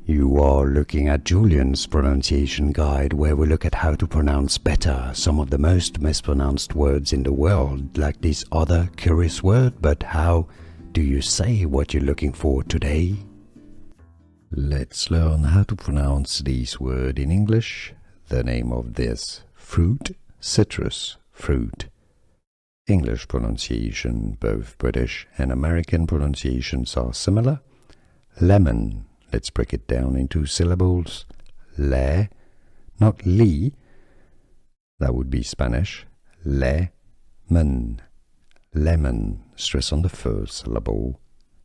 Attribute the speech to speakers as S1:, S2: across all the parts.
S1: You are looking at Julian's pronunciation guide, where we look at how to pronounce better some of the most mispronounced words in the world, like this other curious word. But how do you say what you're looking for today? Let's learn how to pronounce this word in English. The name of this fruit, citrus, fruit. English pronunciation, both British and American pronunciations are similar. Lemon. Let's break it down into syllables. Le, not li. That would be Spanish. Le-mon. Lemon. Stress on the first syllable.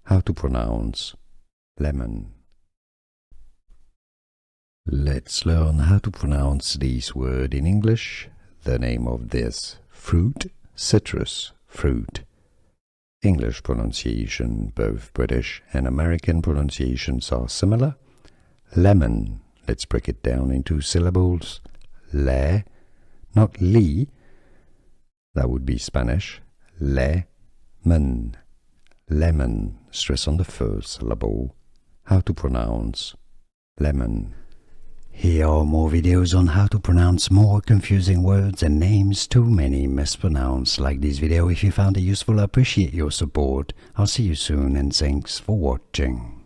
S1: How to pronounce lemon. Let's learn how to pronounce this word in English. The name of this fruit, citrus, fruit. English pronunciation, both British and American pronunciations are similar. Lemon. Let's break it down into syllables. Le, not li. That would be Spanish. Le-mon. Lemon. Stress on the first syllable. How to pronounce lemon. Here are more videos on how to pronounce more confusing words and names too many mispronounced. Like this video if you found it useful. I appreciate your support. I'll see you soon and thanks for watching.